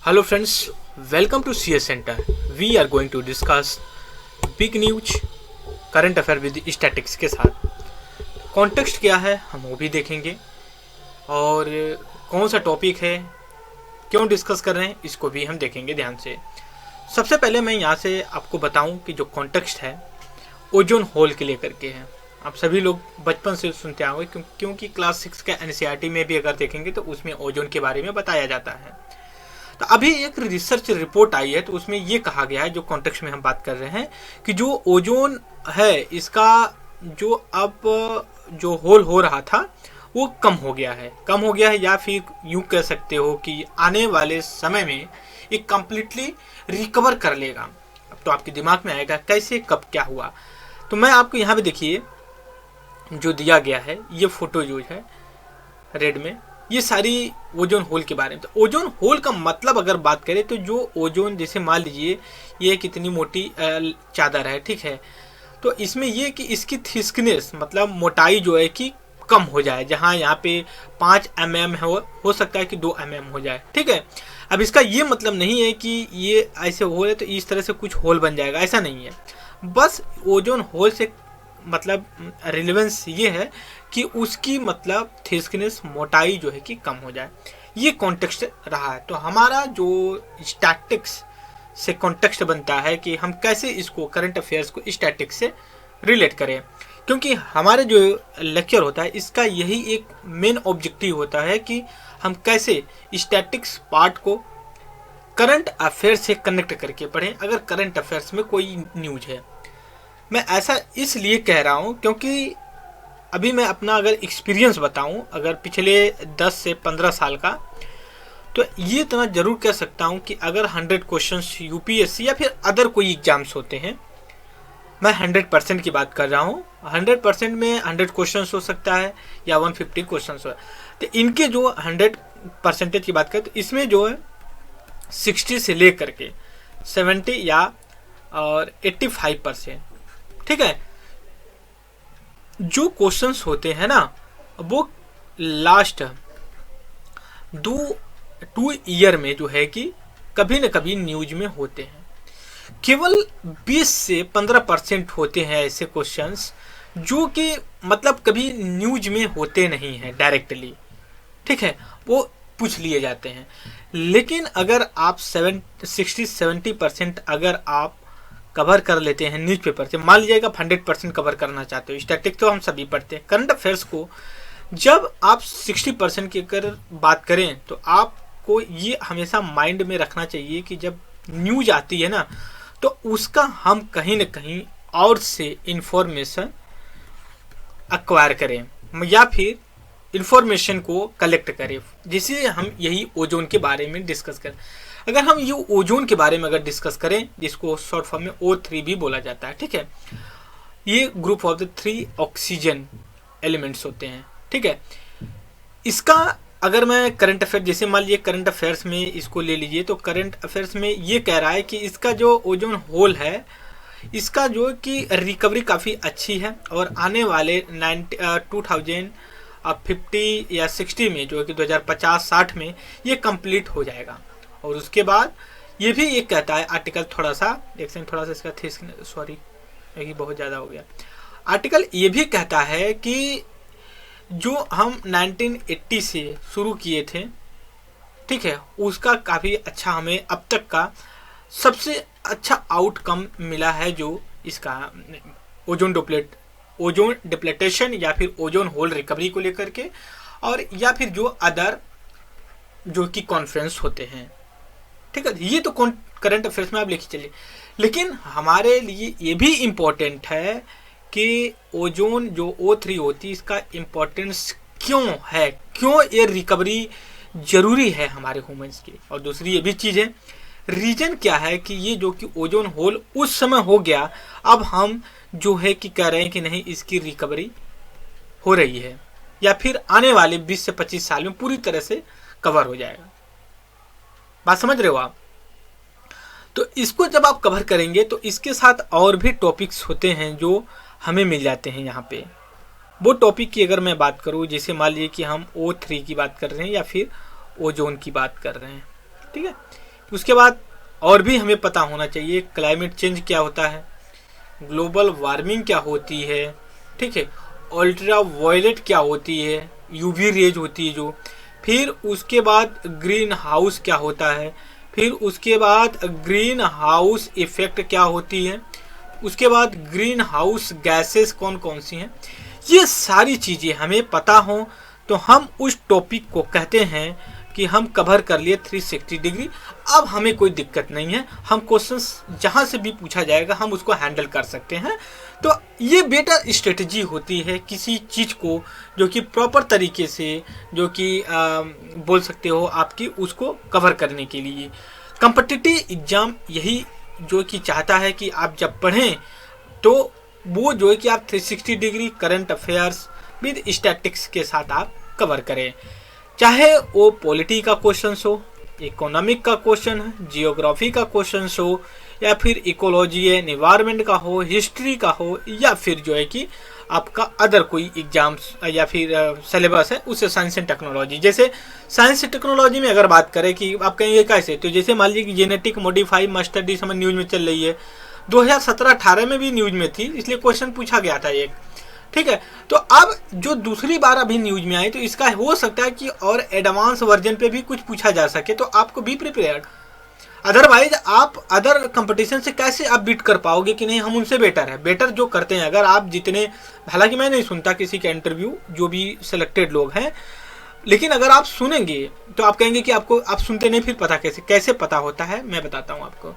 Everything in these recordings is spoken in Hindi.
Hello friends, welcome to CS Center. We are going to discuss big news, current affair with statics के साथ. कॉन्टेक्स्ट क्या है हम वो भी देखेंगे और कौन सा टॉपिक है, क्यों डिस्कस कर रहे हैं इसको भी हम देखेंगे ध्यान से. सबसे पहले मैं यहाँ से आपको बताऊं कि जो कॉन्टेक्स्ट है ओजोन होल के लेकर के है. आप सभी लोग बचपन से सुनते आओगे क्योंकि क्लास 6 का एनसीईआरटी में भी अगर देखेंगे तो उसमें ओजोन के बारे में बताया जाता है. तो अभी एक रिसर्च रिपोर्ट आई है तो उसमें ये कहा गया है, जो कॉन्टेक्स्ट में हम बात कर रहे हैं, कि जो ओजोन है इसका जो अब जो होल हो रहा था वो कम हो गया है या फिर यूं कह सकते हो कि आने वाले समय में ये कम्प्लीटली रिकवर कर लेगा. अब तो आपके दिमाग में आएगा कैसे, कब, क्या हुआ. तो मैं आपको यहाँ पे देखिए जो दिया गया है, ये फोटो जो है रेड में, ये सारी ओजोन होल के बारे में. तो ओजोन होल का मतलब अगर बात करें तो जो ओजोन, जैसे मान लीजिए ये कितनी मोटी चादर है, ठीक है, तो इसमें ये कि इसकी थिकनेस मतलब मोटाई जो है कि कम हो जाए. जहाँ यहाँ पे 5 mm हो सकता है कि 2 mm हो जाए, ठीक है. अब इसका ये मतलब नहीं है कि ये ऐसे होल है तो इस तरह से कुछ होल बन जाएगा, ऐसा नहीं है. बस ओजोन होल से मतलब रिलेवेंस ये है कि उसकी मतलब थिकनेस, मोटाई जो है कि कम हो जाए. ये कॉन्टेक्स्ट रहा है. तो हमारा जो स्टैटिक्स से कॉन्टेक्स्ट बनता है कि हम कैसे इसको करंट अफेयर्स को स्टैटिक्स से रिलेट करें, क्योंकि हमारे जो लेक्चर होता है इसका यही एक मेन ऑब्जेक्टिव होता है कि हम कैसे स्टैटिक्स पार्ट को करंट अफेयर्स से कनेक्ट करके पढ़ें अगर करंट अफेयर्स में कोई न्यूज है. मैं ऐसा इसलिए कह रहा हूँ क्योंकि अभी मैं अपना अगर एक्सपीरियंस बताऊं, अगर पिछले 10 से 15 साल का, तो ये इतना जरूर कह सकता हूं कि अगर 100 क्वेश्चंस यूपीएससी या फिर अदर कोई एग्जाम्स होते हैं, मैं 100% की बात कर रहा हूं. 100% में 100 क्वेश्चंस हो सकता है या 150 क्वेश्चंस हो. तो इनके जो 100% की बात करें तो इसमें जो है 60 से लेकर के 70 या और 85%, ठीक है, जो क्वेश्चंस होते हैं ना वो लास्ट 2 ईयर में जो है कि कभी न कभी न्यूज में होते हैं. केवल 20 से 15% होते हैं ऐसे क्वेश्चंस जो कि मतलब कभी न्यूज में होते नहीं हैं डायरेक्टली, ठीक है, वो पूछ लिए जाते हैं. लेकिन अगर आप 60-70% अगर आप कवर कर लेते हैं न्यूज़पेपर से, मान लीजिएगा आप 100% कवर करना चाहते हो. स्टैटिक्स तो हम सभी पढ़ते हैं. करंट अफेयर्स को जब आप 60% की अगर बात करें तो आपको ये हमेशा माइंड में रखना चाहिए कि जब न्यूज आती है ना तो उसका हम कहीं ना कहीं और से इंफॉर्मेशन एक्वायर करें या फिर इंफॉर्मेशन को कलेक्ट करें, जिसे हम यही ओजोन के बारे में डिस्कस करें. अगर हम ये ओजोन के बारे में अगर डिस्कस करें, जिसको शॉर्ट फॉर्म में O3 भी बोला जाता है, ठीक है, ये group of the 3 oxygen elements होते हैं, ठीक है. इसका अगर मैं करंट अफेयर, जैसे मान लीजिए करंट अफेयर्स में इसको ले लीजिए, तो करंट अफेयर्स में ये कह रहा है कि इसका जो ओजोन होल है इसका जो कि रिकवरी काफ़ी अच्छी है और आने वाले 2050 या 60 में जो कि 2050-60 में ये कंप्लीट हो जाएगा. और उसके बाद ये भी ये कहता है आर्टिकल, थोड़ा सा इसका सॉरी ये बहुत ज़्यादा हो गया. आर्टिकल ये भी कहता है कि जो हम 1980 से शुरू किए थे, ठीक है, उसका काफ़ी अच्छा हमें अब तक का सबसे अच्छा आउटकम मिला है, जो इसका ओजोन डिप्लेटेशन या फिर ओजोन होल रिकवरी को लेकर के, और या फिर जो अदर जो कि कॉन्फ्रेंस होते हैं, ठीक है. ये तो करंट अफेयर्स में आप लिखी चलिए. लेकिन हमारे लिए ये भी इम्पोर्टेंट है कि ओजोन जो O3 होती है इसका इम्पोर्टेंस क्यों है, क्यों ये रिकवरी जरूरी है हमारे ह्यूमंस की. और दूसरी ये भी चीज़ है, रीजन क्या है कि ये जो कि ओजोन होल उस समय हो गया, अब हम जो है कि कह रहे हैं कि नहीं इसकी रिकवरी हो रही है या फिर आने वाले 20 से 25 साल में पूरी तरह से कवर हो जाएगा. बात समझ रहे हो आप. तो इसको जब आप कवर करेंगे तो इसके साथ और भी टॉपिक्स होते हैं जो हमें मिल जाते हैं यहाँ पे. वो टॉपिक की अगर मैं बात करूँ, जैसे मान लीजिए कि हम O3 की बात कर रहे हैं या फिर ओजोन की बात कर रहे हैं, ठीक है, उसके बाद और भी हमें पता होना चाहिए क्लाइमेट चेंज क्या होता है, ग्लोबल वार्मिंग क्या होती है, ठीक है, अल्ट्रा वायलेट क्या होती है, यूवी रेज होती है जो, फिर उसके बाद ग्रीन हाउस क्या होता है, फिर उसके बाद ग्रीन हाउस इफेक्ट क्या होती है, उसके बाद ग्रीन हाउस गैसेस कौन कौन सी हैं। ये सारी चीज़ें हमें पता हो तो हम उस टॉपिक को कहते हैं कि हम कवर कर लिए 360 डिग्री। अब हमें कोई दिक्कत नहीं है, हम क्वेश्चंस जहाँ से भी पूछा जाएगा हम उसको हैंडल कर सकते हैं। तो ये बेटर स्ट्रेटजी होती है किसी चीज़ को जो कि प्रॉपर तरीके से, जो कि बोल सकते हो आपकी, उसको कवर करने के लिए। कॉम्पिटिटिव एग्ज़ाम यही जो कि चाहता है कि आप जब पढ़ें तो वो जो है कि आप 360 degree current affairs with statics के साथ आप कवर करें, चाहे वो पॉलिटी का क्वेश्चन हो, इकोनॉमिक का क्वेश्चन है, जियोग्राफी का क्वेश्चन हो, या फिर इकोलॉजी एनवायरनमेंट का हो, हिस्ट्री का हो, या फिर जो है कि आपका अदर कोई एग्जाम्स या फिर सिलेबस है उससे साइंस एंड टेक्नोलॉजी। जैसे साइंस एंड टेक्नोलॉजी में अगर बात करें कि आप कहेंगे कैसे, तो जैसे मान लीजिए जेनेटिक मॉडिफाई मस्टर्ड डिश हमें न्यूज में चल रही है, 2017-18 में भी न्यूज में थी, इसलिए क्वेश्चन पूछा गया था एक, ठीक है। तो अब जो दूसरी बार अभी न्यूज में आई तो इसका हो सकता है कि और एडवांस वर्जन पे भी कुछ पूछा जा सके, तो आपको बी प्रिपेयर्ड। अदरवाइज आप अदर कंपटीशन से कैसे आप बीट कर पाओगे कि नहीं हम उनसे बेटर है। बेटर जो करते हैं, अगर आप जितने, हालांकि मैं नहीं सुनता किसी का इंटरव्यू, जो भी सिलेक्टेड लोग हैं, लेकिन अगर आप सुनेंगे तो आप कहेंगे कि आपको, आप सुनते नहीं फिर पता कैसे पता होता है। मैं बताता हूँ आपको,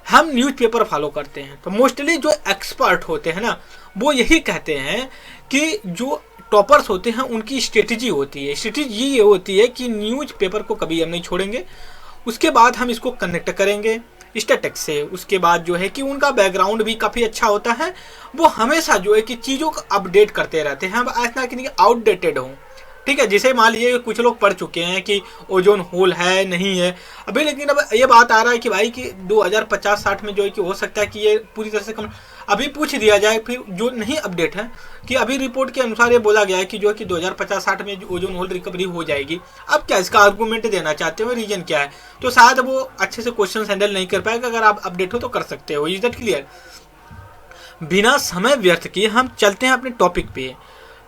हम न्यूज़पेपर फॉलो करते हैं तो मोस्टली जो एक्सपर्ट होते हैं ना, वो यही कहते हैं कि जो टॉपर्स होते हैं उनकी स्ट्रेटजी होती है। स्ट्रेटजी ये होती है कि न्यूज़पेपर को कभी हम नहीं छोड़ेंगे, उसके बाद हम इसको कनेक्ट करेंगे स्टैटिक्स से। उसके बाद जो है कि उनका बैकग्राउंड भी काफ़ी अच्छा होता है, वो हमेशा जो है कि चीज़ों को अपडेट करते रहते हैं, ऐसा कि नहीं आउटडेटेड हो, ठीक है। जैसे मान लीजिए कुछ लोग पढ़ चुके हैं कि ओजोन होल है नहीं है अभी, लेकिन अब ये बात आ रहा है कि भाई कि 2050-60 में जो है कि हो सकता है कि ये पूरी तरह से कम, अभी पूछ दिया जाए फिर जो नहीं अपडेट है कि अभी रिपोर्ट के अनुसार ये बोला गया है कि जो है कि 2050-60 में ओजोन होल रिकवरी हो जाएगी। अब क्या इसका आर्गूमेंट देना चाहते हो, रीजन क्या है, तो शायद वो अच्छे से क्वेश्चन हैंडल नहीं कर पाएगा। अगर आप अपडेट हो तो कर सकते हो। Is that clear? बिना समय व्यर्थ किए हम चलते हैं अपने टॉपिक पे,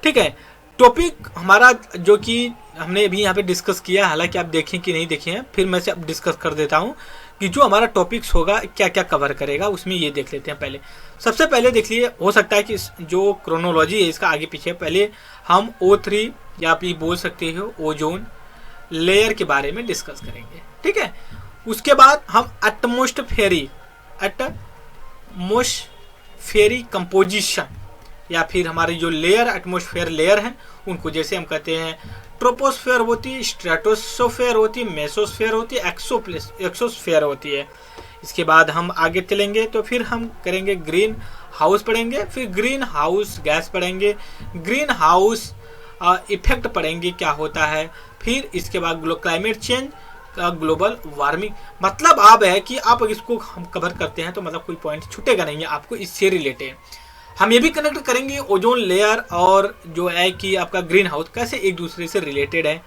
ठीक है। टॉपिक हमारा जो कि हमने अभी यहाँ पे डिस्कस किया, हालांकि आप देखें कि नहीं देखें हैं, फिर मैं से अब डिस्कस कर देता हूँ कि जो हमारा टॉपिक्स होगा क्या क्या कवर करेगा, उसमें ये देख लेते हैं। पहले सबसे पहले देख लिए, हो सकता है कि जो क्रोनोलॉजी है इसका आगे पीछे, पहले हम O3 या आप ये बोल सकते हो ओजोन लेयर के बारे में डिस्कस करेंगे, ठीक है। उसके बाद हम एटमॉस्फेरिक कंपोजिशन या फिर हमारी जो लेयर एटमॉस्फेयर लेयर है उनको, जैसे हम कहते हैं ट्रोपोस्फेयर होती है, स्ट्रेटोस्फेयर होती है, मेसोस्फेयर होती है, एक्सोस्फेयर होती है। इसके बाद हम आगे चलेंगे तो फिर हम करेंगे ग्रीन हाउस पढ़ेंगे, फिर ग्रीन हाउस गैस पढ़ेंगे, ग्रीन हाउस इफेक्ट पढ़ेंगे क्या होता है, फिर इसके बाद क्लाइमेट चेंज का ग्लोबल वार्मिंग। मतलब आप है कि आप इसको हम कवर करते हैं तो मतलब कोई पॉइंट छूटेगा नहीं है आपको इससे रिलेटेड। हम ये भी कनेक्ट करेंगे ओजोन लेयर और जो है कि आपका ग्रीन हाउस कैसे एक दूसरे से रिलेटेड है,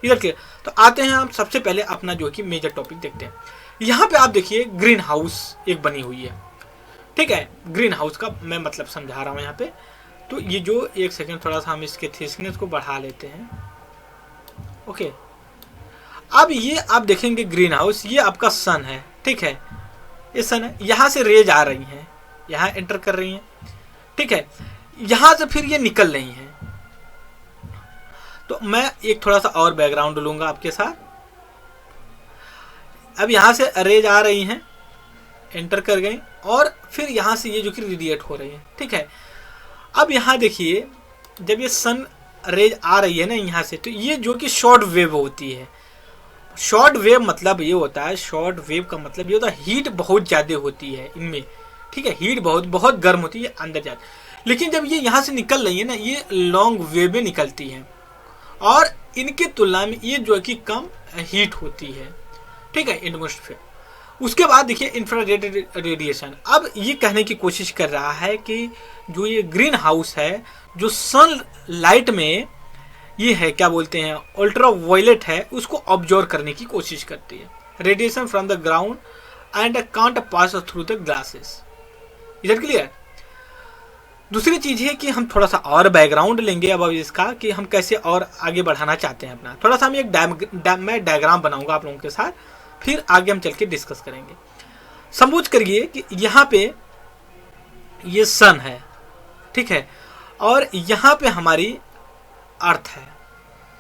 इधर के। तो आते हैं हम सबसे पहले अपना जो कि मेजर टॉपिक देखते हैं। यहाँ पे आप देखिए ग्रीन हाउस एक बनी हुई है, ठीक है। ग्रीन हाउस का मैं मतलब समझा रहा हूँ यहाँ पे। तो ये जो, एक सेकेंड थोड़ा सा हम इसके थिकनेस को बढ़ा लेते हैं, ओके। अब ये आप देखेंगे ग्रीन हाउस, ये आपका सन है, ठीक है, ये सन है, यहाँ से रेज आ रही हैं, यहाँ एंटर कर रही हैं, ठीक है, यहां से फिर ये निकल रही हैं। तो मैं एक थोड़ा सा और बैकग्राउंड लूंगा आपके साथ। अब यहां से रेज आ रही हैं, एंटर कर गई, और फिर यहां से ये जो कि रेडिएट हो रही है, ठीक है। अब यहां देखिए, जब ये सन रेज आ रही है ना यहां से, तो ये जो कि शॉर्ट वेव होती है। शॉर्ट वेव मतलब ये होता है, शॉर्ट वेव का मतलब ये होता है हीट बहुत ज्यादा होती है इनमें, ठीक है, हीट बहुत गर्म होती है अंदर जाती। लेकिन जब ये यहाँ से निकल रही है ना, ये लॉन्ग वेव में निकलती हैं और इनके तुलना में ये जो है कि कम हीट होती है, ठीक है, एटमॉस्फेयर। उसके बाद देखिए इंफ्रारेड रेडिएशन। अब ये कहने की कोशिश कर रहा है कि जो ये ग्रीन हाउस है, जो सन लाइट में ये है क्या बोलते हैं अल्ट्रा वायलेट है, उसको ऑब्जर्व करने की कोशिश करती है, radiation from the ground and can't pass through the glasses. इधर क्लियर। दूसरी चीज है कि हम थोड़ा सा और बैकग्राउंड लेंगे अब इसका कि हम कैसे और आगे बढ़ाना चाहते हैं अपना। थोड़ा सा हम एक मैं डायग्राम बनाऊंगा आप लोगों के साथ, फिर आगे हम चल के डिस्कस करेंगे। समझ करिए कि यहाँ पे ये सन है, ठीक है, और यहाँ पे हमारी अर्थ है,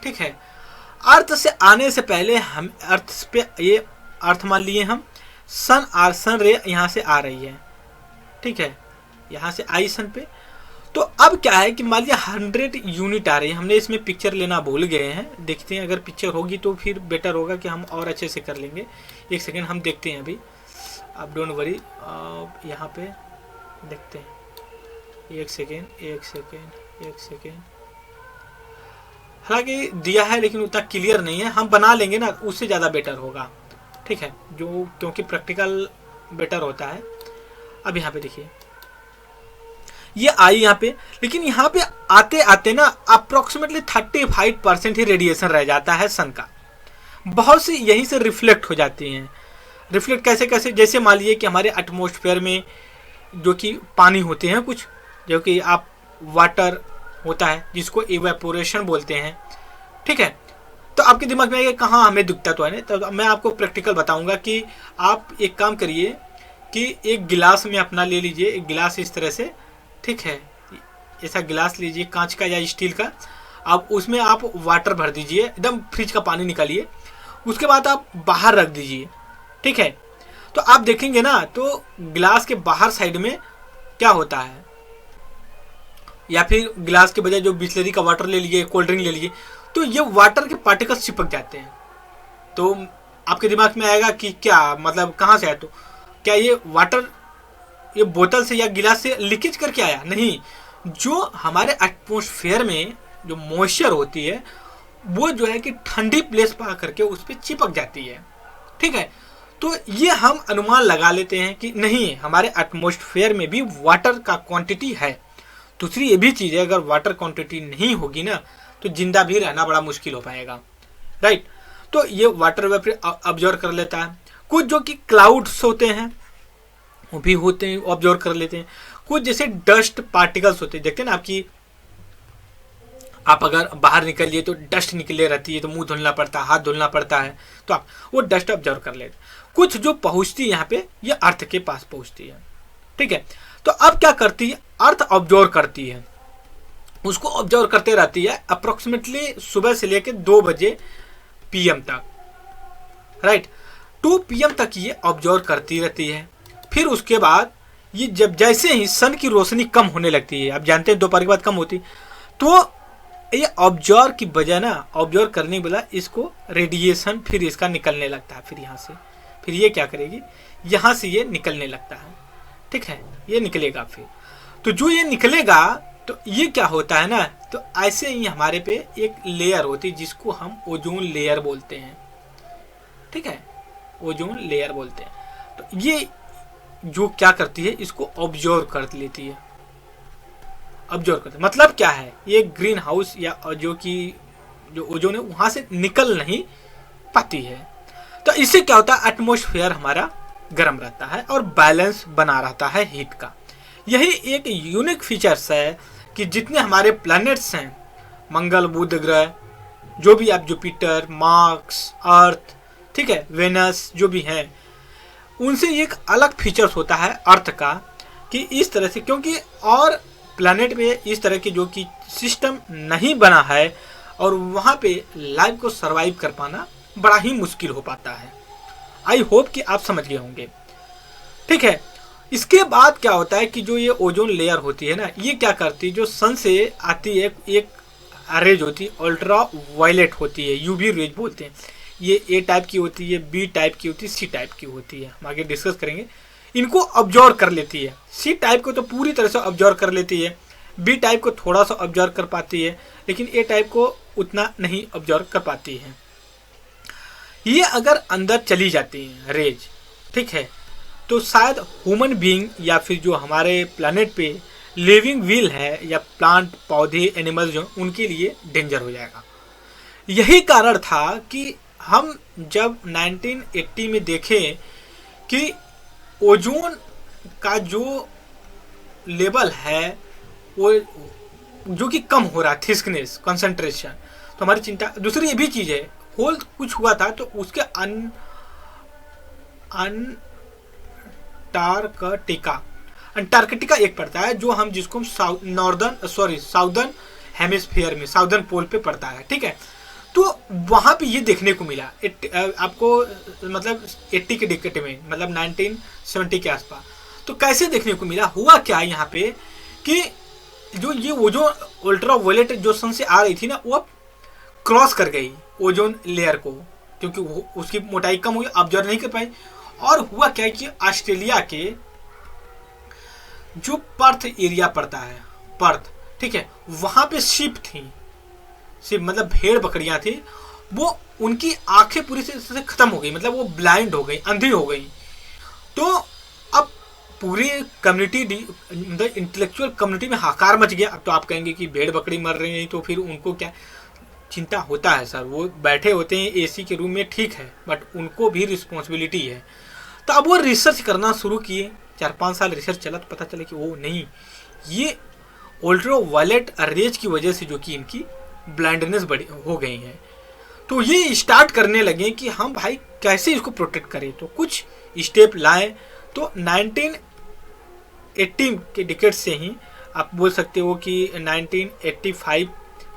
ठीक है। अर्थ से आने से पहले हम अर्थ पे ये अर्थ मान लिए हम, सन रे यहाँ से आ रही है, ठीक है, यहाँ से आई सन पे। तो अब क्या है कि मान लिया 100 यूनिट आ रही है। हमने इसमें पिक्चर लेना भूल गए हैं, देखते हैं अगर पिक्चर होगी तो फिर बेटर होगा कि हम और अच्छे से कर लेंगे। एक सेकेंड हम देखते हैं अभी, आप डोंट वरी। यहाँ पे देखते हैं, एक सेकेंड। हालांकि दिया है लेकिन उतना क्लियर नहीं है, हम बना लेंगे ना, उससे ज़्यादा बेटर होगा, ठीक है, जो क्योंकि प्रैक्टिकल बेटर होता है। अब यहाँ पे देखिए ये आई यहाँ पे, लेकिन यहाँ पे आते आते ना अप्रोक्सीमेटली 35% ही रेडिएशन रह जाता है सन का। बहुत सी यहीं से रिफ्लेक्ट हो जाती हैं। रिफ्लेक्ट कैसे कैसे, जैसे मान लीजिए कि हमारे एटमॉस्फेयर में जो कि पानी होते हैं कुछ, जो कि आप वाटर होता है जिसको इवेपोरेशन बोलते हैं, ठीक है। तो आपके दिमाग में आएगा कहाँ हमें दिखता तो है ना, तो मैं आपको प्रैक्टिकल बताऊंगा कि आप एक काम करिए कि एक गिलास में अपना ले लीजिए, एक गिलास इस तरह से, ठीक है, ऐसा गिलास लीजिए कांच का या स्टील का, आप उसमें आप वाटर भर दीजिए, एकदम फ्रिज का पानी निकालिए, उसके बाद आप बाहर रख दीजिए, ठीक है। तो आप देखेंगे ना तो गिलास के बाहर साइड में क्या होता है, या फिर गिलास के बजाय जो बिस्लरी का वाटर ले लीजिए, कोल्ड ड्रिंक ले लीजिए, तो ये वाटर के पार्टिकल्स चिपक जाते हैं। तो आपके दिमाग में आएगा कि क्या मतलब कहाँ से आया, तो क्या ये वाटर ये बोतल से या गिलास से लीकेज करके आया? नहीं, जो हमारे एटमॉस्फेयर में जो मॉइस्चर होती है वो जो है कि ठंडी प्लेस पर आकर के उस पर चिपक जाती है, ठीक है। तो ये हम अनुमान लगा लेते हैं कि नहीं, हमारे एटमॉस्फेयर में भी वाटर का क्वांटिटी है। दूसरी ये भी चीज़ है, अगर वाटर क्वांटिटी नहीं होगी ना तो जिंदा भी रहना बड़ा मुश्किल हो पाएगा, राइट। तो ये वाटर वेपर ऑब्जर्व कर लेता है। कुछ जो कि क्लाउड्स होते हैं वो भी होते हैं, ऑब्जर्व कर लेते हैं। कुछ जैसे डस्ट पार्टिकल्स होते हैं, देखते हैं ना आपकी, आप अगर बाहर निकलिए तो डस्ट निकले रहती है, तो मुंह धुलना पड़ता है, हाथ धुलना पड़ता है, तो आप वो डस्ट ऑब्जर्व कर लेते हैं। कुछ जो पहुंचती है यहाँ पे, ये अर्थ के पास पहुंचती है, ठीक है। तो अब क्या करती है, अर्थ ऑब्जर्व करती है, उसको ऑब्जर्व करते रहती है अप्रोक्सीमेटली सुबह से लेकर 2 बजे PM तक, राइट। 2 PM तक ये ऑब्जर्व करती रहती है। फिर उसके बाद ये जब जैसे ही सन की रोशनी कम होने लगती है, आप जानते हैं दोपहर के बाद कम होती, तो ये ऑब्जर्व की बजाय ना, ऑब्जर्व करने के बजाय इसको रेडिएशन फिर इसका निकलने लगता है। फिर यहाँ से फिर ये क्या करेगी, यहाँ से ये निकलने लगता है, ठीक है, ये निकलेगा। फिर तो जो ये निकलेगा तो ये क्या होता है ना, तो ऐसे ही हमारे पे एक लेयर होती है जिसको हम ओजोन लेयर बोलते हैं, ठीक है, ओजोन लेयर बोलते हैं। तो ये जो क्या करती है, इसको ऑब्जर्व कर लेती है। ऑब्जर्व करते मतलब क्या है, ये ग्रीन हाउस या जो कि जो ओजोन है वहां से निकल नहीं पाती है। तो इससे क्या होता है, एटमॉस्फेयर हमारा गर्म रहता है और बैलेंस बना रहता है हीट का। यही एक यूनिक फीचर्स है कि जितने हमारे प्लैनेट्स हैं, मंगल, बुध ग्रह, जो भी आप, जुपिटर, मार्स, अर्थ, ठीक है, वेनस, जो भी हैं, उनसे एक अलग फीचर्स होता है अर्थ का कि इस तरह से, क्योंकि और प्लैनेट पे इस तरह की जो कि सिस्टम नहीं बना है और वहाँ पे लाइफ को सरवाइव कर पाना बड़ा ही मुश्किल हो पाता है। आई होप कि आप समझ गए होंगे, ठीक है। इसके बाद क्या होता है कि जो ये ओजोन लेयर होती है ना, ये क्या करती है, जो सन से आती है एक रेज होती है, अल्ट्रा वायलेट होती है, यूवी रेज बोलते हैं। ये A टाइप की होती है, B टाइप की होती है, C टाइप की होती है, हम आगे डिस्कस करेंगे। इनको ऑब्जर्व कर लेती है। C टाइप को तो पूरी तरह से ऑब्जर्व कर लेती है, B टाइप को थोड़ा सा ऑब्जर्व कर पाती है, लेकिन A टाइप को उतना नहीं ऑब्जर्व कर पाती है। ये अगर अंदर चली जाती हैं रेज, ठीक है, तो शायद ह्यूमन बीइंग या फिर जो हमारे प्लैनेट पे लिविंग व्हील है या प्लांट, पौधे, एनिमल्स जो उनके लिए डेंजर हो जाएगा। यही कारण था कि हम जब 1980 में देखें कि ओजोन का जो लेवल है वो जो कि कम हो रहा है, थिकनेस कंसंट्रेशन, तो हमारी चिंता। दूसरी ये भी चीज़ है, होल कुछ हुआ था तो उसके अंटार्कटिका एक पड़ता है जो हम जिसको साउदर्न हेमिस्फीयर में, साउदर्न पोल पे पड़ता है, ठीक है। तो वहाँ पे ये देखने को मिला आपको, मतलब 80 के डिकेट में, मतलब 1970 के आसपास। तो कैसे देखने को मिला, हुआ क्या यहाँ पे कि जो ये ओजोन अल्ट्रा वायलेट जो सन से आ रही थी ना, वो क्रॉस कर गई ओजोन लेयर को, क्योंकि उसकी मोटाई कम हुई, ऑब्जर्व नहीं कर पाई। और हुआ क्या कि ऑस्ट्रेलिया के जो पर्थ एरिया पड़ता है, पर्थ, ठीक है, वहां पे शिप थी, शिप मतलब भेड़ बकरियां थी, वो उनकी आंखें पूरी से खत्म हो गई, मतलब वो ब्लाइंड हो गई, अंधी हो गई। तो अब पूरी कम्युनिटी, मतलब इंटेलेक्चुअल कम्युनिटी में हाकार मच गया। अब तो आप कहेंगे कि भेड़ बकरी मर रही है तो फिर उनको क्या चिंता होता है सर, वो बैठे होते हैं एसी के रूम में, ठीक है, बट उनको भी रिस्पॉन्सिबिलिटी है। तो अब वो रिसर्च करना शुरू किए, 4-5 साल रिसर्च चला, तो पता चला कि वो नहीं, ये अल्ट्रा वायलेट रेज की वजह से जो कि इनकी ब्लाइंडनेस बड़ी हो गई है। तो ये स्टार्ट करने लगे कि हम भाई कैसे इसको प्रोटेक्ट करें, तो कुछ स्टेप लाए। तो 1980 के डिकेड से ही आप बोल सकते हो कि 1985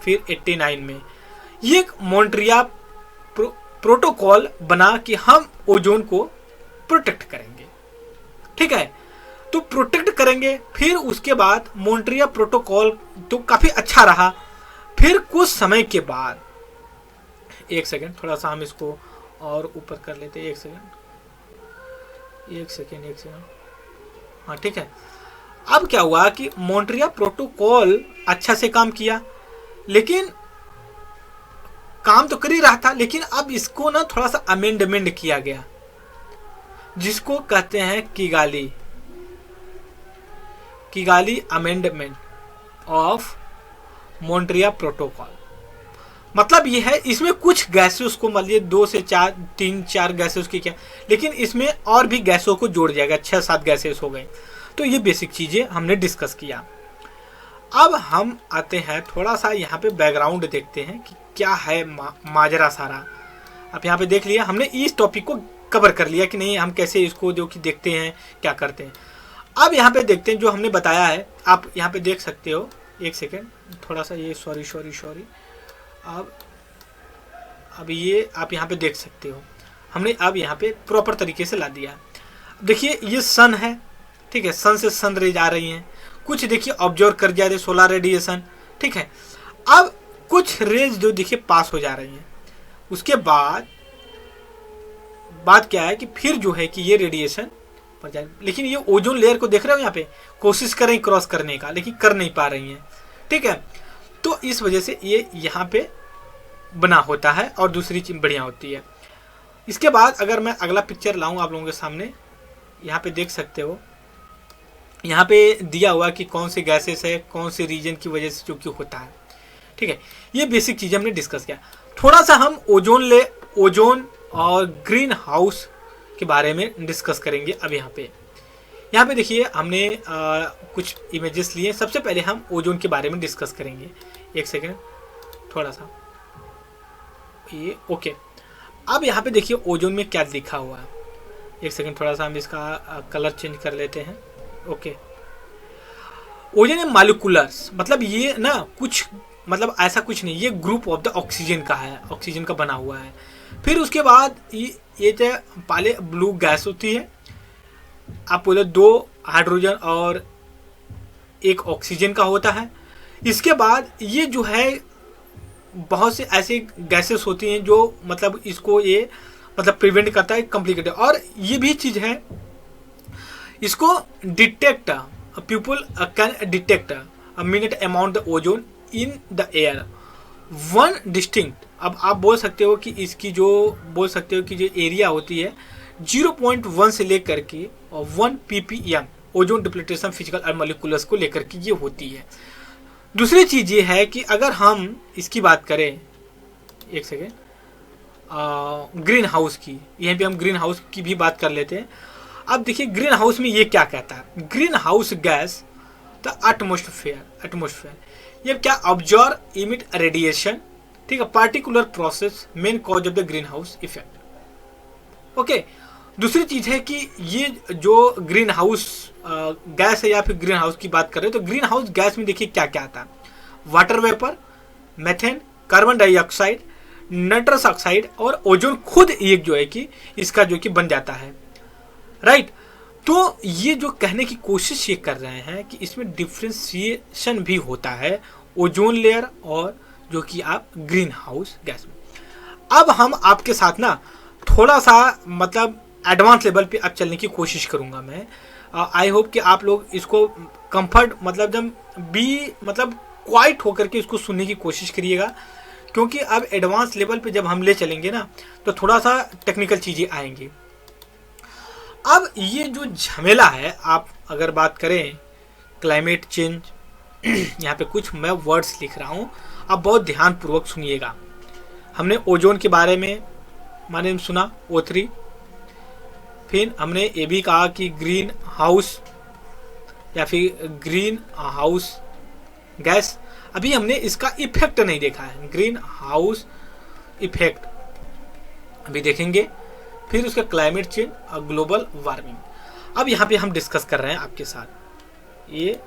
फिर 89 में ये एक मॉन्ट्रियल प्रोटोकॉल बना कि हम ओजोन को प्रोटेक्ट करेंगे, ठीक है। तो प्रोटेक्ट करेंगे, फिर उसके बाद मॉन्ट्रियल प्रोटोकॉल तो काफ़ी अच्छा रहा। फिर कुछ समय के बाद, एक सेकेंड, थोड़ा सा हम इसको और ऊपर कर लेते हैं, एक सेकेंड, हाँ ठीक है। अब क्या हुआ कि मॉन्ट्रियल प्रोटोकॉल अच्छा से काम किया, लेकिन काम तो कर ही रहा था, लेकिन अब इसको ना थोड़ा सा अमेंडमेंट किया गया, जिसको कहते हैं Kigali amendment of Montreal protocol. मतलब ये है, इसमें कुछ गैसेस को, मान लीजिए 2 से 3-4 गैसेस की क्या, लेकिन इसमें और भी गैसों को जोड़ जाएगा, 6-7 गैसेस हो गए। तो ये बेसिक चीज़ें हमने डिस्कस किया। अब हम आते हैं थोड़ा सा यहाँ पे बैकग्राउंड देखते हैं कि क्या है माजरा सारा। अब यहाँ पे देख लिया हमने, इस टॉपिक को कवर कर लिया कि नहीं, हम कैसे इसको जो कि देखते हैं, क्या करते हैं। अब यहाँ पे देखते हैं जो हमने बताया है, आप यहाँ पे देख सकते हो, एक सेकेंड, थोड़ा सा ये सॉरी अब ये आप यहाँ पे देख सकते हो, हमने अब यहाँ पे प्रॉपर तरीके से ला दिया। देखिए ये सन है, ठीक है, सन से सन रेज आ रही हैं, कुछ देखिए ऑब्जर्व कर जा रहे सोलर रेडिएशन, ठीक है। अब कुछ रेज जो देखिए पास हो जा रही हैं, उसके बाद बात क्या है कि फिर जो है कि ये रेडिएशन पर जाए, लेकिन ये ओजोन लेयर को देख रहे हो, यहाँ पे कोशिश कर रही क्रॉस करने का, लेकिन कर नहीं पा रही हैं, ठीक है। तो इस वजह से ये यहाँ पे बना होता है और दूसरी चीज बढ़िया होती है। इसके बाद अगर मैं अगला पिक्चर लाऊं आप लोगों के सामने, यहाँ पे देख सकते हो, यहाँ पे दिया हुआ कि कौन से गैसेस है, कौन से रीजन की वजह से जो कि होता है, ठीक है। ये बेसिक चीज़ हमने डिस्कस किया। थोड़ा सा हम ओजोन और ग्रीन हाउस के बारे में डिस्कस करेंगे। अब यहाँ पे देखिए हमने कुछ इमेजेस लिए। सबसे पहले हम ओजोन के बारे में डिस्कस करेंगे। एक सेकेंड, थोड़ा सा ये ओके। अब यहाँ पे देखिए ओजोन में क्या लिखा हुआ है। एक सेकेंड, थोड़ा सा हम इसका कलर चेंज कर लेते हैं। ओके, ओजोन है मॉलिक्यूलर्स, मतलब ये ना कुछ, मतलब ऐसा कुछ नहीं, ये ग्रुप ऑफ द ऑक्सीजन का है, ऑक्सीजन का बना हुआ है। फिर उसके बाद ये तो पहले ब्लू गैस होती है, आप बोले 2 हाइड्रोजन और 1 ऑक्सीजन का होता है। इसके बाद ये जो है बहुत से ऐसे गैसेस होती हैं जो मतलब इसको ये मतलब प्रिवेंट करता है, कॉम्प्लिकेटेड। और ये भी चीज़ है, इसको detect, people can detect a minute amount the ozone in the air 1 distinct. अब आप बोल सकते हो कि इसकी जो एरिया होती है 0.1 से लेकर के 1 ppm ओजोन डिप्लीटेशन फिजिकल और मॉलिक्यूलर्स को लेकर के ये होती है। दूसरी चीज़ ये है कि अगर हम इसकी बात करें, एक सेकेंड, ग्रीन हाउस की, यहीं पे हम ग्रीन हाउस की भी बात कर लेते हैं। अब देखिए ग्रीन हाउस में ये क्या कहता है, green house gas the atmosphere ये क्या, ऑब्जर्व इमिट रेडिएशन, ठीक है, particular process main cause of the green house effect. Okay, दूसरी चीज है कि ये जो ग्रीन हाउस गैस है या फिर ग्रीन हाउस की बात करें तो ग्रीन हाउस गैस में देखिए क्या क्या आता है, water vapour, methane, carbon dioxide, nitrous oxide और ओजोन खुद एक जो है कि इसका जो कि बन जाता है, राइट। तो ये जो कहने की कोशिश ये कर रहे हैं कि इसमें डिफ्रेंशिएशन भी होता है ओजोन लेयर और जो कि आप ग्रीन हाउस गैस में। अब हम आपके साथ ना थोड़ा सा मतलब एडवांस लेवल पे अब चलने की कोशिश करूंगा मैं। आई होप कि आप लोग इसको कंफर्ट मतलब जब भी मतलब क्वाइट होकर के इसको सुनने की कोशिश करिएगा, क्योंकि अब एडवांस लेवल पे जब हम ले चलेंगे ना तो थोड़ा सा टेक्निकल चीज़ें आएंगी। अब ये जो झमेला है, आप अगर बात करें क्लाइमेट चेंज, यहाँ पे कुछ मैं वर्ड्स लिख रहा हूँ, आप बहुत ध्यानपूर्वक सुनिएगा। हमने ओजोन के बारे में मैंने सुना O3, फिर हमने ये भी कहा कि ग्रीन हाउस या फिर ग्रीन हाउस गैस, अभी हमने इसका इफेक्ट नहीं देखा है, ग्रीन हाउस इफेक्ट अभी देखेंगे, फिर उसका क्लाइमेट चेंज और ग्लोबल वार्मिंग। अब यहाँ पे हम डिस्कस कर रहे हैं आपके साथ, ये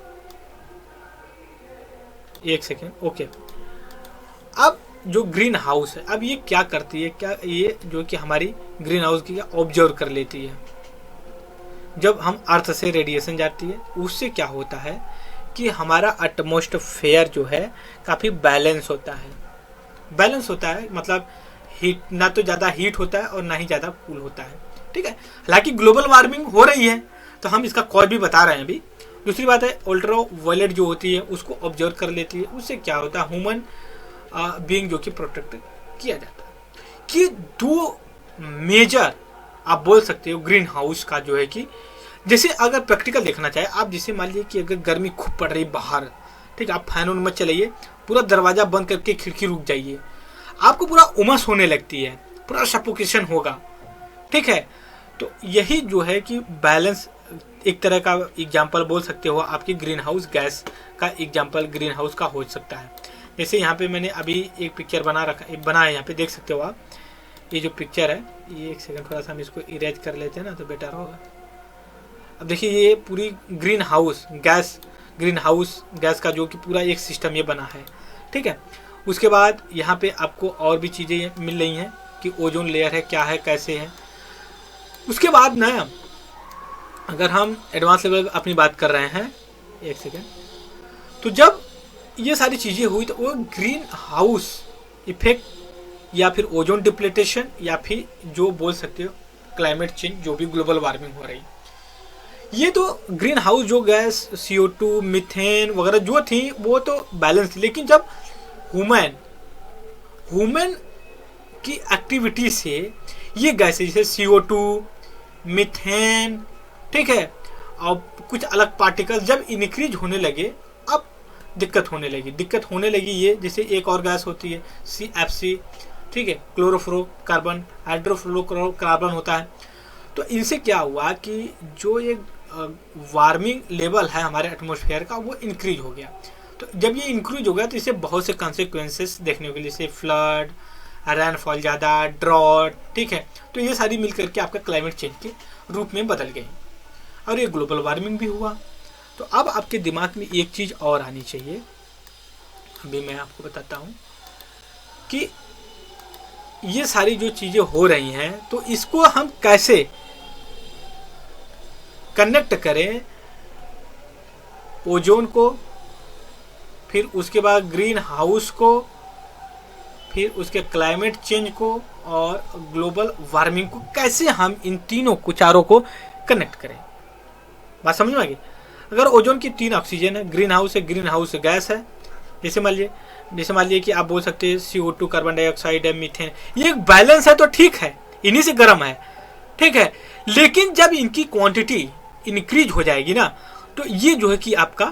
एक सेकेंड, ओके। अब जो ग्रीन हाउस है, अब ये क्या करती है, क्या ये जो कि हमारी ग्रीन हाउस की ऑब्जर्व कर लेती है। जब हम अर्थ से रेडिएशन जाती है उससे क्या होता है कि हमारा एटमॉस्फेयर जो है काफ़ी बैलेंस होता है, बैलेंस होता है मतलब हीट, ना तो ज़्यादा हीट होता है और ना ही ज़्यादा कूल होता है, ठीक है। हालांकि ग्लोबल वार्मिंग हो रही है तो हम इसका कॉज भी बता रहे हैं अभी। दूसरी बात है अल्ट्रा वायलेट जो होती है उसको ऑब्जर्व कर लेती है, उससे क्या होता है ह्यूमन बीइंग जो कि प्रोटेक्ट किया जाता है। कि दो मेजर आप बोल सकते हो ग्रीन हाउस का जो है कि जैसे अगर प्रैक्टिकल देखना चाहे आप, जैसे मान लीजिए कि अगर गर्मी खूब पड़ रही बाहर, ठीक है, आप फैन उन मत चलाइए, पूरा दरवाजा बंद करके खिड़की रुक जाइए, आपको पूरा उमस होने लगती है, पूरा सफोकेशन होगा, ठीक है। तो यही जो है कि बैलेंस एक तरह का एग्जाम्पल बोल सकते हो, आपकी ग्रीन हाउस गैस का एग्जाम्पल ग्रीन हाउस का हो सकता है। जैसे यहाँ पे मैंने अभी एक पिक्चर बना है, यहाँ पे देख सकते हो आप, ये जो पिक्चर है, ये एक सेकंड थोड़ा सा हम इसको इरेज कर लेते हैं ना तो बेटर होगा। अब देखिए ये पूरी ग्रीन हाउस गैस का जो कि पूरा एक सिस्टम ये बना है, ठीक है। उसके बाद यहाँ पे आपको और भी चीज़ें मिल रही हैं कि ओजोन लेयर है, क्या है, कैसे है। उसके बाद ना अगर हम एडवांस लेवल अपनी बात कर रहे हैं, एक सेकेंड, तो जब ये सारी चीज़ें हुई तो वो ग्रीन हाउस इफेक्ट या फिर ओजोन डिप्लेटेशन या फिर जो बोल सकते हो क्लाइमेट चेंज, जो भी ग्लोबल वार्मिंग हो रही, ये तो ग्रीन हाउस जो गैस CO2 मीथेन वगैरह जो थी वो तो बैलेंस थी। लेकिन जब ह्यूमन की एक्टिविटी से ये गैसेज जैसे CO2 मीथेन, ठीक है, और कुछ अलग पार्टिकल्स जब इंक्रीज होने लगे, अब दिक्कत होने लगी। ये जैसे एक और गैस होती है CFC, ठीक है, क्लोरोफ्लोरोकार्बन, हाइड्रोफ्लोरोकार्बन होता है। तो इनसे क्या हुआ कि जो ये वार्मिंग लेवल है हमारे एटमॉस्फेयर का वो इंक्रीज हो गया। तो जब ये इंक्रीज हो गया तो इससे बहुत से कॉन्सिक्वेंसेस देखने को मिले, जैसे फ्लड, रेनफॉल ज़्यादा, ड्रॉट, ठीक है। तो ये सारी मिल करके आपका क्लाइमेट चेंज के रूप में बदल गई और ये ग्लोबल वार्मिंग भी हुआ। तो अब आपके दिमाग में एक चीज़ और आनी चाहिए, अभी मैं आपको बताता हूँ कि ये सारी जो चीज़ें हो रही हैं तो इसको हम कैसे कनेक्ट करें ओजोन को, फिर उसके बाद ग्रीन हाउस को, फिर उसके क्लाइमेट चेंज को और ग्लोबल वार्मिंग को, कैसे हम इन तीनों को चारों को कनेक्ट करें। बात समझ में आ गई। अगर ओजोन की 3 ऑक्सीजन है, ग्रीन हाउस गैस है, जैसे मान लीजिए कि आप बोल सकते हैं CO2 कार्बन डाइऑक्साइड है, मीथेन, ये एक बैलेंस है तो ठीक है, इन्हीं से गर्म है, ठीक है। लेकिन जब इनकी क्वांटिटी इंक्रीज हो जाएगी ना तो ये जो है कि आपका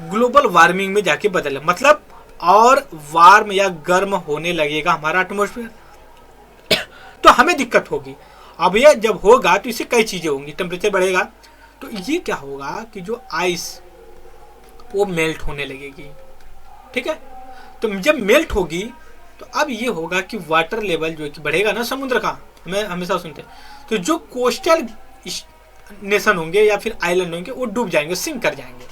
ग्लोबल वार्मिंग में जाके बदले, मतलब और वार्म या गर्म होने लगेगा हमारा एटमॉस्फेयर। तो हमें दिक्कत होगी। अब ये जब होगा तो इससे कई चीज़ें होंगी, टेम्परेचर बढ़ेगा तो ये क्या होगा कि जो आइस वो मेल्ट होने लगेगी, ठीक है। तो जब मेल्ट होगी तो अब ये होगा कि वाटर लेवल जो कि बढ़ेगा ना समुद्र का, हमें हमेशा सुनते हैं, तो जो कोस्टल नेशन होंगे या फिर आइलैंड होंगे वो डूब जाएंगे, सिंक कर जाएंगे।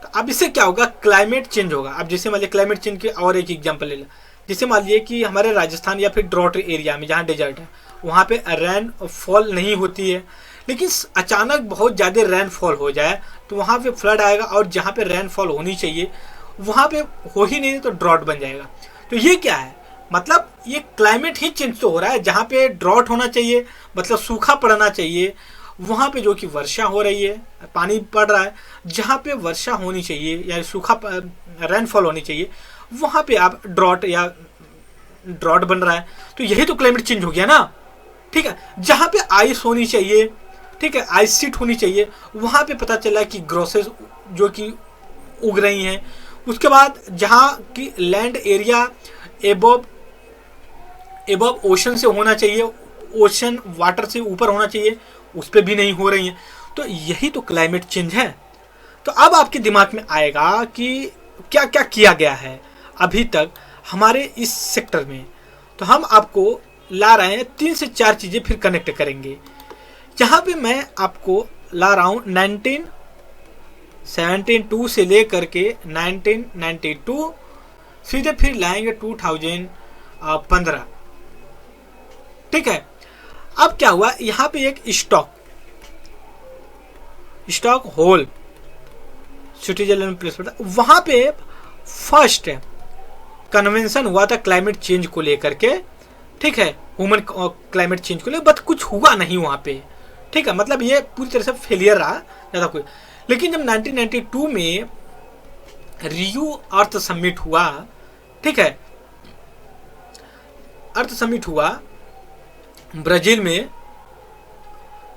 तो अब इससे क्या होगा, क्लाइमेट चेंज होगा। अब जैसे मान लीजिए क्लाइमेट चेंज के और एक एग्जांपल ले लें, जैसे मान लीजिए कि हमारे राजस्थान या फिर ड्रॉट एरिया में जहाँ डेजर्ट है वहाँ पे रेन फॉल नहीं होती है, लेकिन अचानक बहुत ज़्यादा रेन फॉल हो जाए तो वहाँ पे फ्लड आएगा, और जहाँ पे रेन फॉल होनी चाहिए वहाँ पे हो ही नहीं तो ड्रॉट बन जाएगा। तो ये क्या है, मतलब ये क्लाइमेट ही चेंज तो हो रहा है। जहाँ पे ड्रॉट होना चाहिए मतलब सूखा पड़ना चाहिए, वहाँ पे जो कि वर्षा हो रही है, पानी पड़ रहा है। जहाँ पे वर्षा होनी चाहिए या सूखा रेनफॉल होनी चाहिए वहाँ पे आप ड्रॉट बन रहा है। तो यही तो क्लाइमेट चेंज हो गया ना, ठीक है। जहाँ पे आइस होनी चाहिए, ठीक है, आइस सीट होनी चाहिए, वहाँ पे पता चला कि ग्रोसेस जो कि उग रही हैं। उसके बाद जहाँ की लैंड एरिया एबव ओशन से होना चाहिए, ओशन वाटर से ऊपर होना चाहिए, उस पर भी नहीं हो रही हैं। तो यही तो क्लाइमेट चेंज है। तो अब आपके दिमाग में आएगा कि क्या क्या किया गया है अभी तक हमारे इस सेक्टर में। तो हम आपको ला रहे हैं 3 से 4 चीज़ें, फिर कनेक्ट करेंगे। यहाँ पे मैं आपको ला रहा हूँ 1972 से लेकर के 1992 सीधे फिर लाएंगे 2015, ठीक है। अब क्या हुआ, यहाँ पे एक स्टॉक होल सिटीजन प्लेस पर, वहाँ पे फर्स्ट कन्वेंशन हुआ था क्लाइमेट चेंज को लेकर के, ठीक है, ह्यूमन क्लाइमेट चेंज को लेकर, बट कुछ हुआ नहीं वहाँ पे, ठीक है। मतलब ये पूरी तरह से फेलियर रहा, ज़्यादा कोई। लेकिन जब 1992 में रियो अर्थ समिट हुआ, ठीक है, अर्थ समिट हुआ ब्राजील में,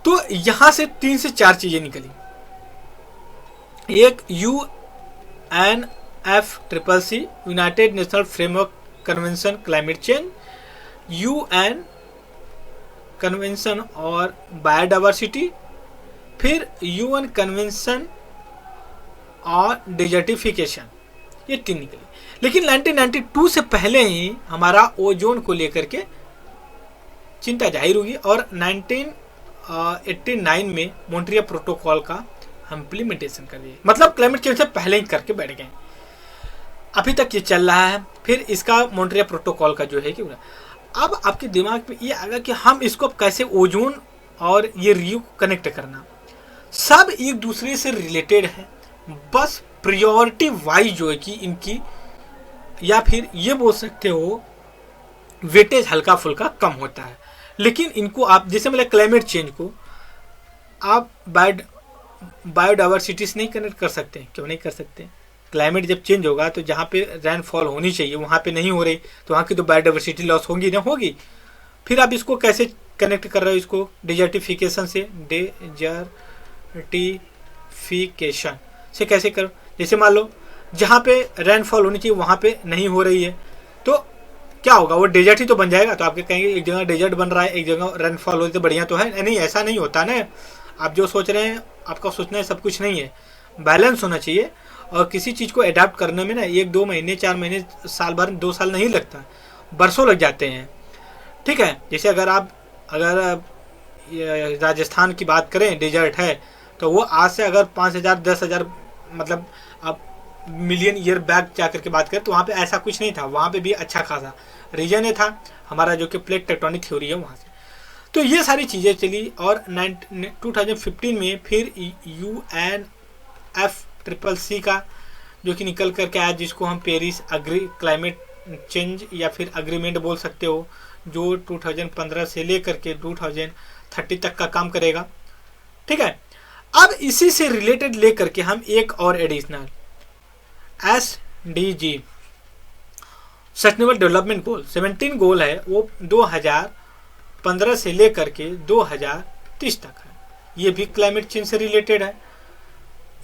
तो यहां से 3 से 4 चीजें निकली। एक UNFCCC United national framework convention climate change, UN convention और बायोडाइवर्सिटी, फिर UN कन्वेंशन और डिजर्टिफिकेशन, ये 3 निकली। लेकिन 1992 से पहले ही हमारा ओजोन को लेकर के चिंता जाहिर होगी, और 1989 में मॉन्ट्रियल प्रोटोकॉल का हम इम्प्लीमेंटेशन कर दिए। मतलब क्लाइमेट चेंज से पहले ही करके बैठ गए। अभी तक ये चल रहा है। फिर इसका मॉन्ट्रियल प्रोटोकॉल का जो है कि अब आपके दिमाग में ये आएगा कि हम इसको कैसे ओजोन और ये रियो को कनेक्ट करना, सब एक दूसरे से रिलेटेड है, बस प्रायोरिटी वाइज जो है कि इनकी, या फिर ये बोल सकते हो वेटेज हल्का फुल्का कम होता है। लेकिन इनको आप जैसे मतलब क्लाइमेट चेंज को आप बायोडाइवर्सिटी से नहीं कनेक्ट कर सकते। क्यों नहीं कर सकते? क्लाइमेट जब चेंज होगा तो जहाँ पे रेनफॉल होनी चाहिए वहाँ पे नहीं हो रही, तो वहाँ की तो बायोडाइवर्सिटी लॉस होगी ना, होगी। फिर आप इसको कैसे कनेक्ट कर रहे हो, इसको डिजर्टिफिकेशन से, डिजर्टिफिकेशन से कैसे करो। जैसे मान लो जहाँ पे रेनफॉल होनी चाहिए वहाँ पे नहीं हो रही है, तो क्या होगा, वो डेजर्ट ही तो बन जाएगा। तो आपके कहेंगे एक जगह डेजर्ट बन रहा है, एक जगह रेनफॉल हो रही तो बढ़िया तो है नहीं, ऐसा नहीं होता ना। आप जो सोच रहे हैं, आपका सोचना है सब कुछ नहीं है, बैलेंस होना चाहिए। और किसी चीज़ को अडाप्ट करने में ना 1-2 महीने 4 महीने साल भर 2 साल नहीं लगता, बरसों लग जाते हैं, ठीक है। जैसे अगर राजस्थान की बात करें, डेजर्ट है तो वो आज से अगर 5000 10,000 मतलब आप मिलियन ईयर बैक जा करके बात करें तो वहाँ पे ऐसा कुछ नहीं था। वहाँ पे भी अच्छा खासा रीजन है था हमारा जो कि प्लेट टेक्टोनिक थ्योरी है वहाँ से। तो ये सारी चीज़ें चली, और 2015 में फिर UNFCCC का जो कि निकल करके आया, जिसको हम पेरिस क्लाइमेट चेंज या फिर अग्रीमेंट बोल सकते हो, जो 2015 से लेकर के 2030 तक का काम करेगा, ठीक है। अब इसी से रिलेटेड लेकर के हम एक और additional SDG sustainable development goal 17 गोल है, वो 2015 से लेकर के 2030 तक है। ये भी क्लाइमेट चेंज से रिलेटेड है।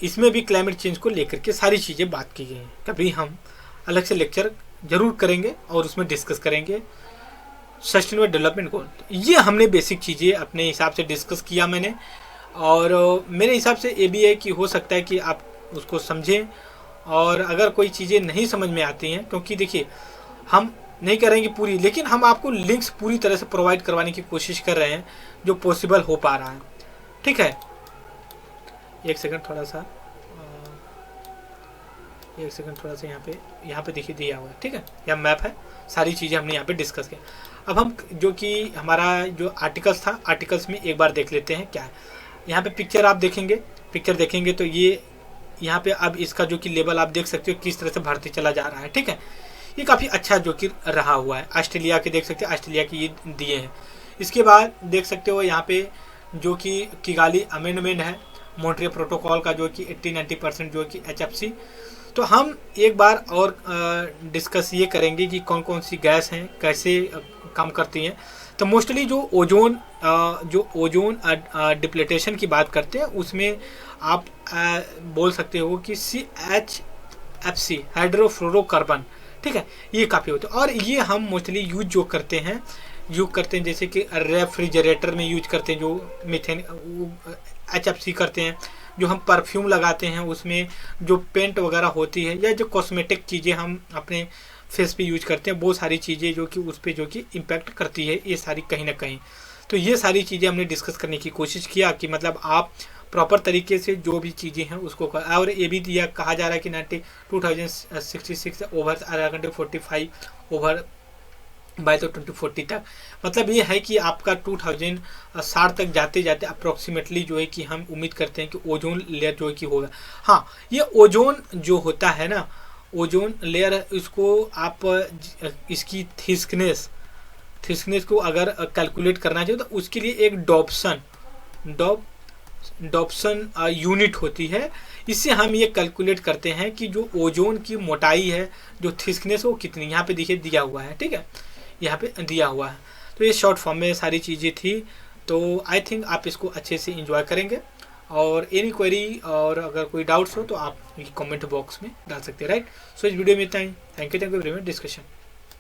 इसमें भी क्लाइमेट चेंज को लेकर के सारी चीज़ें बात की गई हैं। कभी हम अलग से लेक्चर जरूर करेंगे और उसमें डिस्कस करेंगे। Sustainable development goal. ये हमने बेसिक चीज़ें अपने हिसाब से डिस्कस किया मैंने, और मेरे हिसाब से ये भी है कि हो सकता है कि आप उसको समझें, और अगर कोई चीज़ें नहीं समझ में आती हैं, क्योंकि देखिए हम नहीं करेंगे पूरी, लेकिन हम आपको लिंक्स पूरी तरह से प्रोवाइड करवाने की कोशिश कर रहे हैं जो पॉसिबल हो पा रहा है। ठीक है, एक सेकंड थोड़ा सा यहाँ पे देखिए दिया हुआ है। ठीक है, यह मैप है, सारी चीज़ें हमने यहाँ पे डिस्कस किया। अब हम जो कि हमारा जो आर्टिकल्स था, आर्टिकल्स में एक बार देख लेते हैं क्या है। यहाँ पे पिक्चर आप देखेंगे, पिक्चर देखेंगे तो ये यहाँ पे अब इसका जो कि लेवल आप देख सकते हो किस तरह से बढ़ते चला जा रहा है। ठीक है, ये काफ़ी अच्छा जो कि रहा हुआ है। ऑस्ट्रेलिया के देख सकते हैं, ऑस्ट्रेलिया के ये दिए हैं। इसके बाद देख सकते हो यहाँ पे जो कि किगाली अमेंडमेंट है, मॉन्ट्रियल प्रोटोकॉल का जो कि 80-90% जो कि HFC। तो हम एक बार और डिस्कस ये करेंगे कि कौन कौन सी गैस हैं, कैसे काम करती हैं। तो मोस्टली जो ओजोन डिप्लेटेशन की बात करते हैं, उसमें आप बोल सकते हो कि CHFC हाइड्रोफ्लोरोकार्बन। ठीक है, ये काफ़ी होते हैं, और ये हम मोस्टली यूज करते हैं जैसे कि रेफ्रिजरेटर में यूज करते हैं, जो मीथेन HFC करते हैं, जो हम परफ्यूम लगाते हैं उसमें जो पेंट वगैरह होती है, या जो कॉस्मेटिक चीज़ें हम अपने फेस पे यूज करते हैं, वो सारी चीज़ें जो कि उस पर जो कि इम्पैक्ट करती है, ये सारी कहीं ना कहीं। तो ये सारी चीज़ें हमने डिस्कस करने की कोशिश किया कि मतलब आप प्रॉपर तरीके से जो भी चीज़ें हैं उसको और ये भी दिया, कहा जा रहा है कि 2066 ओवर 45 ओवर बाय तो 2040 तक। मतलब ये है कि आपका 2060 तक जाते जाते अप्रोक्सीमेटली जो है कि हम उम्मीद करते हैं कि ओजोन लेयर जो है कि होगा। हाँ, ये ओजोन जो होता है ना, ओजोन लेयर, इसको आप इसकी थिकनेस को अगर कैलकुलेट करना चाहिए तो उसके लिए एक डॉप्सन यूनिट होती है। इससे हम ये कैलकुलेट करते हैं कि जो ओजोन की मोटाई है, जो थिकनेस वो कितनी, यहाँ पे देखिए दिया हुआ है। ठीक है, यहाँ पे दिया हुआ है। तो ये शॉर्ट फॉर्म में सारी चीज़ें थी। तो आई थिंक आप इसको अच्छे से एंजॉय करेंगे, और एनी क्वेरी और अगर कोई डाउट्स हो तो आप कमेंट बॉक्स में डाल सकते हैं। राइट, सो इस वीडियो में इतना ही। Thank you very much discussion.